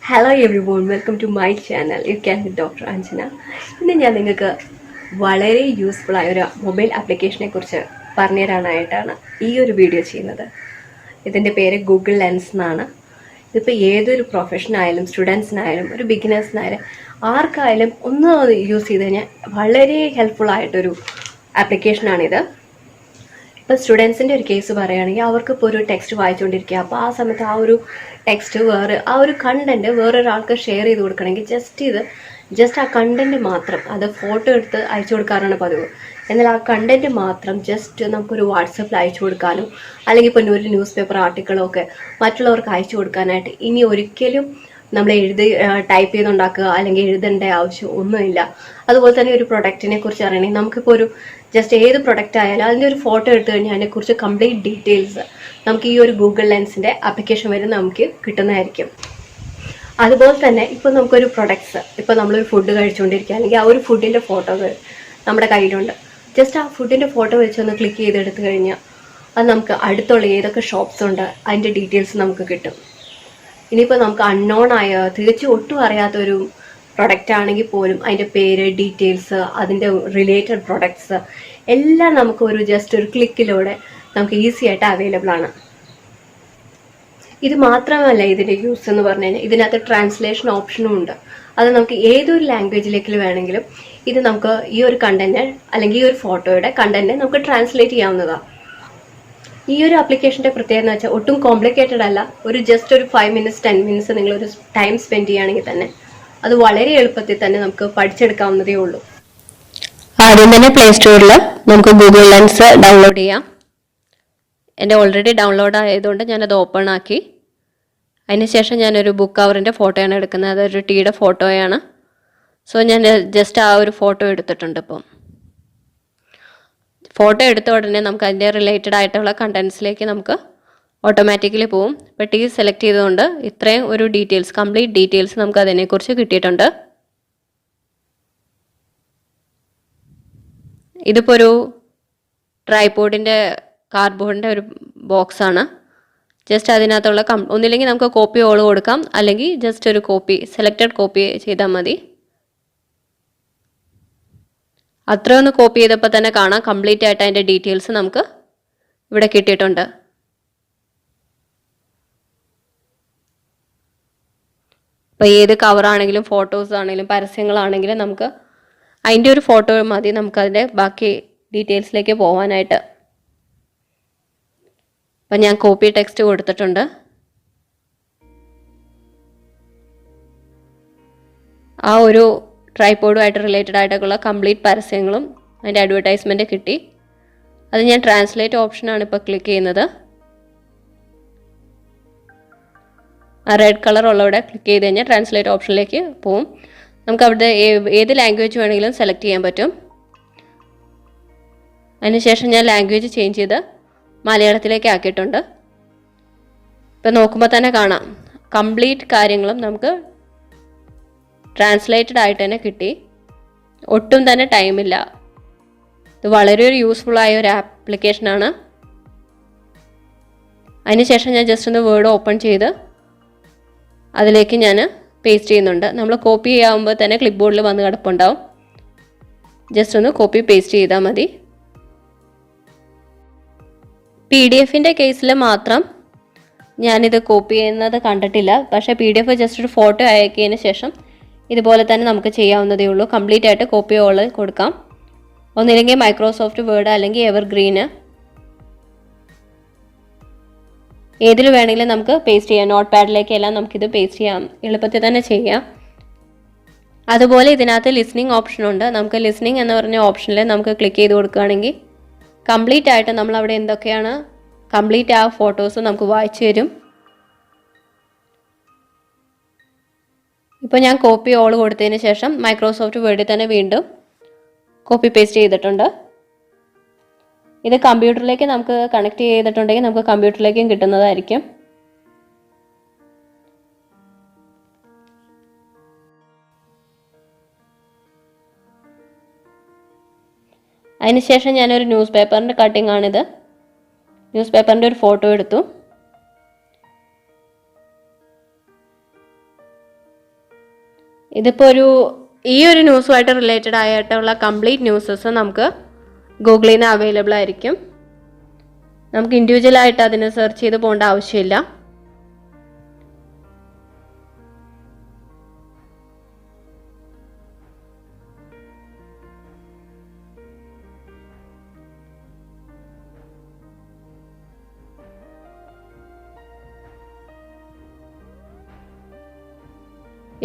Hello everyone, welcome to my channel. You can with DR.ANJANA. ഇന്ന് ഞാൻ നിങ്ങൾക്ക് വളരെ യൂസ്ഫുൾ ആയ ഒരു മൊബൈൽ ആപ്ലിക്കേഷനെ കുറിച്ച് പറഞ്ഞു തരാനായിട്ടാണ് ഈ ഒരു വീഡിയോ ചെയ്യുന്നത്. ഇതിൻ്റെ പേര് ഗൂഗിൾ ലെൻസ് എന്നാണ്. ഇതിപ്പോൾ ഏതൊരു പ്രൊഫഷൻ ആയാലും സ്റ്റുഡൻസിനായാലും ഒരു ബിഗിനേഴ്സിനായാലും ആർക്കായാലും ഒന്ന് യൂസ് ചെയ്ത് കഴിഞ്ഞാൽ വളരെ ഹെൽപ്ഫുൾ ആയിട്ടൊരു ആപ്ലിക്കേഷനാണിത്. ഇപ്പോൾ സ്റ്റുഡൻസിൻ്റെ ഒരു കേസ് പറയുകയാണെങ്കിൽ അവർക്കിപ്പോൾ ഒരു ടെക്സ്റ്റ് വായിച്ചുകൊണ്ടിരിക്കുക. അപ്പോൾ ആ സമയത്ത് ആ ഒരു ടെക്സ്റ്റ് ആ ഒരു കണ്ടൻറ്റ് വേറൊരാൾക്ക് ഷെയർ ചെയ്ത് കൊടുക്കണമെങ്കിൽ ജസ്റ്റ് ആ കണ്ടൻറ്റ് മാത്രം അത് ഫോട്ടോ എടുത്ത് അയച്ചു കൊടുക്കാറാണ് പതിവ്. എന്നാൽ ആ കണ്ടൻറ്റ് മാത്രം ജസ്റ്റ് നമുക്കൊരു വാട്സപ്പിൽ അയച്ചു കൊടുക്കാനും അല്ലെങ്കിൽ ഇപ്പോൾ ഒരു ന്യൂസ് പേപ്പർ ആർട്ടിക്കിളോ ഒക്കെ മറ്റുള്ളവർക്ക് അയച്ചു കൊടുക്കാനായിട്ട് ഇനി ഒരിക്കലും നമ്മൾ ടൈപ്പ് ചെയ്തുണ്ടാക്കുക അല്ലെങ്കിൽ എഴുതേണ്ട ആവശ്യം ഒന്നുമില്ല. അതുപോലെ തന്നെ ഒരു പ്രൊഡക്റ്റിനെ കുറിച്ച് അറിയണമെങ്കിൽ നമുക്കിപ്പോൾ ഒരു ജസ്റ്റ് ഏത് പ്രൊഡക്റ്റ് ആയാലും അതിൻ്റെ ഒരു ഫോട്ടോ എടുത്തു കഴിഞ്ഞാൽ അതിനെക്കുറിച്ച് കംപ്ലീറ്റ് ഡീറ്റെയിൽസ് നമുക്ക് ഈ ഒരു ഗൂഗിൾ ലെൻസിൻ്റെ ആപ്ലിക്കേഷൻ വരെ നമുക്ക് കിട്ടുന്നതായിരിക്കും. അതുപോലെ തന്നെ ഇപ്പോൾ നമുക്കൊരു പ്രൊഡക്ട്സ് ഇപ്പോൾ നമ്മളൊരു ഫുഡ് കഴിച്ചുകൊണ്ടിരിക്കുക അല്ലെങ്കിൽ ആ ഒരു ഫുഡിൻ്റെ ഫോട്ടോകൾ നമ്മുടെ കയ്യിലുണ്ട്. ജസ്റ്റ് ആ ഫുഡിൻ്റെ ഫോട്ടോ വെച്ചൊന്ന് ക്ലിക്ക് ചെയ്തെടുത്തു കഴിഞ്ഞാൽ അത് നമുക്ക് അടുത്തുള്ള ഏതൊക്കെ ഷോപ്സ് ഉണ്ട് അതിൻ്റെ ഡീറ്റെയിൽസ് നമുക്ക് കിട്ടും. ഇനിയിപ്പോൾ നമുക്ക് അൺനോൺ ആയ തികച്ചും ഒട്ടും അറിയാത്തൊരു പ്രൊഡക്റ്റ് ആണെങ്കിൽ പോലും അതിൻ്റെ പേര്, ഡീറ്റെയിൽസ്, അതിൻ്റെ റിലേറ്റഡ് പ്രൊഡക്ട്സ് എല്ലാം നമുക്ക് ജസ്റ്റ് ഒരു ക്ലിക്കിലൂടെ നമുക്ക് ഈസി ആയിട്ട് അവൈലബിൾ ആണ്. ഇത് മാത്രമല്ല ഇതിൻ്റെ യൂസ് എന്ന് പറഞ്ഞു കഴിഞ്ഞാൽ ഇതിനകത്ത് ട്രാൻസ്ലേഷൻ ഓപ്ഷനും ഉണ്ട്. അത് നമുക്ക് ഏതൊരു ലാംഗ്വേജിലേക്ക് വേണമെങ്കിലും ഇത് നമുക്ക് ഈ ഒരു കണ്ടന്റ് അല്ലെങ്കിൽ ഈ ഒരു ഫോട്ടോയുടെ കണ്ടന്റ് നമുക്ക് ട്രാൻസ്ലേറ്റ് ചെയ്യാവുന്നതാണ്. ഈ ഒരു ആപ്ലിക്കേഷൻ്റെ പ്രത്യേകത എന്ന് വെച്ചാൽ ഒട്ടും കോംപ്ലിക്കേറ്റഡ് അല്ല. ജസ്റ്റ് ഒരു 5 minutes 10 minutes നിങ്ങളൊരു ടൈം സ്പെൻഡ് ചെയ്യുകയാണെങ്കിൽ തന്നെ അത് വളരെ എളുപ്പത്തിൽ തന്നെ നമുക്ക് പഠിച്ചെടുക്കാവുന്നതേ ഉള്ളൂ. ആദ്യം തന്നെ പ്ലേ സ്റ്റോറിൽ നമുക്ക് ഗൂഗിൾ ലെൻസ് ഡൗൺലോഡ് ചെയ്യാം. എൻ്റെ ഓൾറെഡി ഡൗൺലോഡ് ആയതുകൊണ്ട് ഞാനത് ഓപ്പൺ ആക്കി. അതിനുശേഷം ഞാനൊരു ബുക്ക് കവറിൻ്റെ ഫോട്ടോയാണ് എടുക്കുന്നത്. അതൊരു ടീയുടെ ഫോട്ടോയാണ്. സോ ഞാൻ ജസ്റ്റ് ആ ഒരു ഫോട്ടോ എടുത്തിട്ടുണ്ട്. ഇപ്പം ഫോട്ടോ എടുത്ത ഉടനെ നമുക്ക് അതിൻ്റെ റിലേറ്റഡ് ആയിട്ടുള്ള കണ്ടൻസിലേക്ക് നമുക്ക് ഓട്ടോമാറ്റിക്കലി പോവും. ഇപ്പോൾ ടീ സെലക്ട് ചെയ്തുകൊണ്ട് ഇത്രയും ഒരു കംപ്ലീറ്റ് ഡീറ്റെയിൽസ് നമുക്ക് അതിനെക്കുറിച്ച് കിട്ടിയിട്ടുണ്ട്. ഇതിപ്പോൾ ഒരു ട്രൈപോഡിൻ്റെ കാർഡ്ബോർഡിൻ്റെ ഒരു ബോക്സാണ്. ജസ്റ്റ് അതിനകത്തുള്ള ഒന്നില്ലെങ്കിൽ നമുക്ക് കോപ്പി ഓൾ കൊടുക്കാം, അല്ലെങ്കിൽ ജസ്റ്റ് ഒരു സെലക്റ്റഡ് കോപ്പി ചെയ്താൽ മതി. അത്രയൊന്ന് കോപ്പി ചെയ്തപ്പോൾ തന്നെ കാണാം കംപ്ലീറ്റ് ആയിട്ട് അതിൻ്റെ ഡീറ്റെയിൽസ് നമുക്ക് ഇവിടെ കിട്ടിയിട്ടുണ്ട്. ഇപ്പോൾ ഏത് കവറാണെങ്കിലും ഫോട്ടോസ് ആണെങ്കിലും പരസ്യങ്ങളാണെങ്കിലും നമുക്ക് അതിൻ്റെ ഒരു ഫോട്ടോ മതി നമുക്കതിൻ്റെ ബാക്കി ഡീറ്റെയിൽസിലേക്ക് പോകാനായിട്ട്. അപ്പം ഞാൻ കോപ്പി ടെക്സ്റ്റ് കൊടുത്തിട്ടുണ്ട്. ആ ഒരു ട്രൈപോഡുമായിട്ട് റിലേറ്റഡ് ആയിട്ടുള്ള കംപ്ലീറ്റ് പരസ്യങ്ങളും അതിൻ്റെ അഡ്വർടൈസ്മെൻറ്റ് കിട്ടി. അത് ഞാൻ ട്രാൻസ്ലേറ്റ് ഓപ്ഷനാണ് ഇപ്പോൾ ക്ലിക്ക് ചെയ്യുന്നത്. ആ റെഡ് കളർ ഉള്ളവിടെ ക്ലിക്ക് ചെയ്ത് കഴിഞ്ഞാൽ ട്രാൻസ്ലേറ്റ് ഓപ്ഷനിലേക്ക് പോവും. നമുക്ക് അവിടെ ഏത് ലാംഗ്വേജ് വേണമെങ്കിലും സെലക്ട് ചെയ്യാൻ പറ്റും. അതിനുശേഷം ഞാൻ ലാംഗ്വേജ് ചേഞ്ച് ചെയ്ത് മലയാളത്തിലേക്ക് ആക്കിയിട്ടുണ്ട്. ഇപ്പം നോക്കുമ്പോൾ തന്നെ കാണാം കംപ്ലീറ്റ് കാര്യങ്ങളും നമുക്ക് ട്രാൻസ്ലേറ്റഡ് ആയിട്ട് തന്നെ കിട്ടി. ഒട്ടും തന്നെ ടൈമില്ല. ഇത് വളരെ ഒരു യൂസ്ഫുൾ ആയ ഒരു ആപ്ലിക്കേഷനാണ്. അതിനുശേഷം ഞാൻ ജസ്റ്റ് ഒന്ന് വേർഡ് ഓപ്പൺ ചെയ്ത് അതിലേക്ക് ഞാൻ പേസ്റ്റ് ചെയ്യുന്നുണ്ട്. നമ്മൾ കോപ്പി ചെയ്യാവുമ്പോൾ തന്നെ ക്ലിപ്പ് ബോർഡിൽ വന്ന് കിടപ്പുണ്ടാവും. ജസ്റ്റ് ഒന്ന് കോപ്പി പേസ്റ്റ് ചെയ്താൽ മതി. PDF-ൻ്റെ കേസിൽ മാത്രം ഞാനിത് കോപ്പി ചെയ്യുന്നത് കണ്ടിട്ടില്ല. പക്ഷേ PDF ജസ്റ്റ് ഒരു ഫോട്ടോ അയക്കിയതിന് ശേഷം ഇതുപോലെ തന്നെ നമുക്ക് ചെയ്യാവുന്നതേ ഉള്ളൂ. കംപ്ലീറ്റ് ആയിട്ട് കോപ്പി ഓൾ കൊടുക്കാം. ഒന്നില്ലെങ്കിൽ മൈക്രോസോഫ്റ്റ് വേർഡ് അല്ലെങ്കിൽ എവർഗ്രീന് ഏതിൽ വേണമെങ്കിലും നമുക്ക് പേസ്റ്റ് ചെയ്യാം. നോട്ട് പാഡിലേക്കെല്ലാം നമുക്കിത് പേസ്റ്റ് ചെയ്യാം. എളുപ്പത്തിൽ തന്നെ ചെയ്യാം. അതുപോലെ ഇതിനകത്ത് ലിസ്ണിംഗ് ഓപ്ഷനുണ്ട്. നമുക്ക് ലിസ്ണിംഗ് എന്ന് പറഞ്ഞ ഓപ്ഷനിൽ നമുക്ക് ക്ലിക്ക് ചെയ്ത് കൊടുക്കുകയാണെങ്കിൽ കംപ്ലീറ്റ് ആയിട്ട് നമ്മളവിടെ എന്തൊക്കെയാണ് കംപ്ലീറ്റ് ആ ഫോട്ടോസ് നമുക്ക് വായിച്ചു തരും. ഇപ്പോൾ ഞാൻ കോപ്പി ഓൾ കൊടുത്തതിന് ശേഷം മൈക്രോസോഫ്റ്റ് വേർഡിൽ തന്നെ വീണ്ടും കോപ്പി പേസ്റ്റ് ചെയ്തിട്ടുണ്ട്. ഇത് കമ്പ്യൂട്ടറിലേക്ക് നമുക്ക് കണക്ട് ചെയ്തിട്ടുണ്ടെങ്കിൽ നമുക്ക് കമ്പ്യൂട്ടറിലേക്കും കിട്ടുന്നതായിരിക്കും. അതിനുശേഷം ഞാനൊരു ന്യൂസ് പേപ്പറിൻ്റെ കട്ടിംഗ് ആണിത്. ന്യൂസ് പേപ്പറിൻ്റെ ഒരു ഫോട്ടോ എടുത്തു. ഇതിപ്പോൾ ഈ ഒരു ന്യൂസുമായിട്ട് റിലേറ്റഡ് ആയിട്ടുള്ള കംപ്ലീറ്റ് ന്യൂസസ് നമുക്ക് ഗൂഗിളിൽ നിന്ന് അവൈലബിൾ ആയിരിക്കും. നമുക്ക് ഇൻഡിവിജ്വലായിട്ട് അതിന് സെർച്ച് ചെയ്ത് പോകേണ്ട ആവശ്യമില്ല.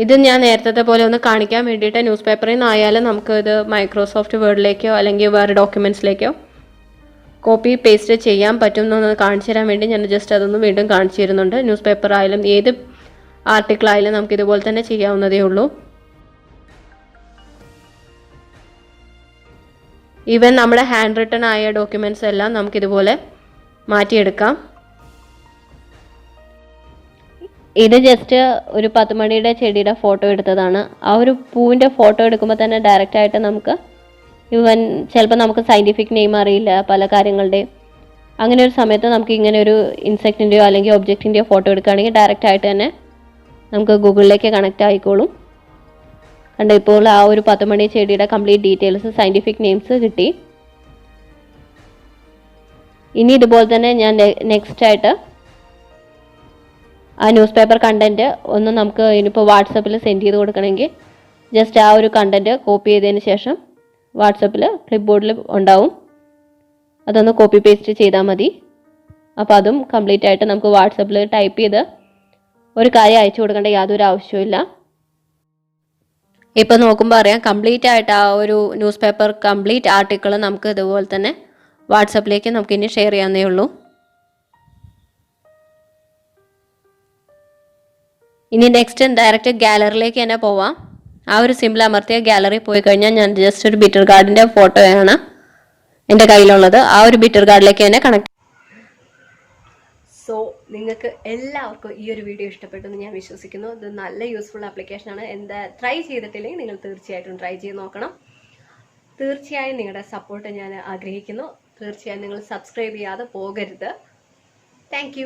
ഇത് ഞാൻ നേരത്തെ പോലെ ഒന്ന് കാണിക്കാൻ വേണ്ടിയിട്ട് ന്യൂസ് പേപ്പറിൽ നിന്നായാലും നമുക്ക് ഇത് മൈക്രോസോഫ്റ്റ് വേർഡിലേക്കോ അല്ലെങ്കിൽ വേറെ ഡോക്യുമെൻറ്റ്സിലേക്കോ കോപ്പി പേസ്റ്റ് ചെയ്യാൻ പറ്റും എന്നൊന്ന് കാണിച്ചു തരാൻ വേണ്ടി ഞാൻ ജസ്റ്റ് അതൊന്ന് വീണ്ടും കാണിച്ചു തരുന്നുണ്ട്. ന്യൂസ് പേപ്പർ ആയാലും ഏത് ആർട്ടിക്കിളായാലും നമുക്ക് ഇതുപോലെ തന്നെ ചെയ്യാവുന്നതേ ഉള്ളൂ. ഈവൻ നമ്മുടെ ഹാൻഡ് റിട്ടൺ ആയ ഡോക്യുമെൻറ്റ്സ് എല്ലാം നമുക്കിതുപോലെ മാറ്റിയെടുക്കാം. ഇത് ജസ്റ്റ് ഒരു 10 മണിയുടെ ചെടിയുടെ ഫോട്ടോ എടുത്തതാണ്. ആ ഒരു പൂവിൻ്റെ ഫോട്ടോ എടുക്കുമ്പോൾ തന്നെ ഡയറക്റ്റായിട്ട് നമുക്ക് ഈവൻ ചിലപ്പോൾ നമുക്ക് സയൻറ്റിഫിക് നെയിം അറിയില്ല പല കാര്യങ്ങളുടെയും. അങ്ങനെ ഒരു സമയത്ത് നമുക്ക് ഇങ്ങനെ ഒരു ഇൻസെക്റ്റിൻ്റെയോ അല്ലെങ്കിൽ ഒബ്ജക്റ്റിൻ്റെയോ ഫോട്ടോ എടുക്കുകയാണെങ്കിൽ ഡയറക്റ്റായിട്ട് തന്നെ നമുക്ക് ഗൂഗിളിലേക്ക് കണക്റ്റ് ആയിക്കോളും. കണ്ട ഇപ്പോൾ ആ ഒരു 10 മണി ചെടിയുടെ കംപ്ലീറ്റ് ഡീറ്റെയിൽസ് സയൻറ്റിഫിക് നെയിംസ് കിട്ടി. ഇനി ഇതുപോലെ തന്നെ ഞാൻ നെക്സ്റ്റ് ആയിട്ട് ആ ന്യൂസ് പേപ്പർ കണ്ടൻറ്റ് ഒന്ന് നമുക്ക് ഇനിയിപ്പോൾ വാട്സപ്പിൽ സെൻഡ് ചെയ്ത് കൊടുക്കണമെങ്കിൽ ജസ്റ്റ് ആ ഒരു കണ്ടൻറ്റ് കോപ്പി ചെയ്തതിന് ശേഷം വാട്സപ്പിൽ ക്ലിപ്പ് ബോർഡിൽ ഉണ്ടാവും, അതൊന്ന് കോപ്പി പേസ്റ്റ് ചെയ്താൽ മതി. അപ്പോൾ അതും കംപ്ലീറ്റ് ആയിട്ട് നമുക്ക് വാട്സപ്പിൽ ടൈപ്പ് ചെയ്ത് ഒരു കാര്യം അയച്ചു കൊടുക്കേണ്ട യാതൊരു ആവശ്യമില്ല. ഇപ്പോൾ നോക്കുമ്പോൾ അറിയാം കംപ്ലീറ്റ് ആയിട്ട് ആ ഒരു ന്യൂസ് പേപ്പർ കംപ്ലീറ്റ് ആർട്ടിക്കിൾ നമുക്ക് ഇതുപോലെ തന്നെ വാട്സപ്പിലേക്ക് നമുക്ക് ഇനി ഷെയർ ചെയ്യാവുന്നേ ഉള്ളൂ. ഇനി നെക്സ്റ്റ് ഡയറക്റ്റ് ഗാലറിയിലേക്ക് തന്നെ പോവാം. ആ ഒരു സിമ്പിൾ അമർത്തിയ ഗാലറി പോയി കഴിഞ്ഞാൽ ഞാൻ ജസ്റ്റ് ഒരു ബിറ്റർ കാർഡിൻ്റെ ഫോട്ടോയാണ് എൻ്റെ കയ്യിലുള്ളത്. ആ ഒരു ബിറ്റർ കാർഡിലേക്ക് തന്നെ കണക്ട്. സോ നിങ്ങൾക്ക് എല്ലാവർക്കും ഈ ഒരു വീഡിയോ ഇഷ്ടപ്പെട്ടെന്ന് ഞാൻ വിശ്വസിക്കുന്നു. ഇത് നല്ല യൂസ്ഫുൾ ആപ്ലിക്കേഷനാണ്. ട്രൈ ചെയ്തിട്ടില്ലെങ്കിൽ നിങ്ങൾ തീർച്ചയായിട്ടും ട്രൈ ചെയ്ത് നോക്കണം. തീർച്ചയായും നിങ്ങളുടെ സപ്പോർട്ട് ഞാൻ ആഗ്രഹിക്കുന്നു. തീർച്ചയായും നിങ്ങൾ സബ്സ്ക്രൈബ് ചെയ്യാതെ പോകരുത്. താങ്ക്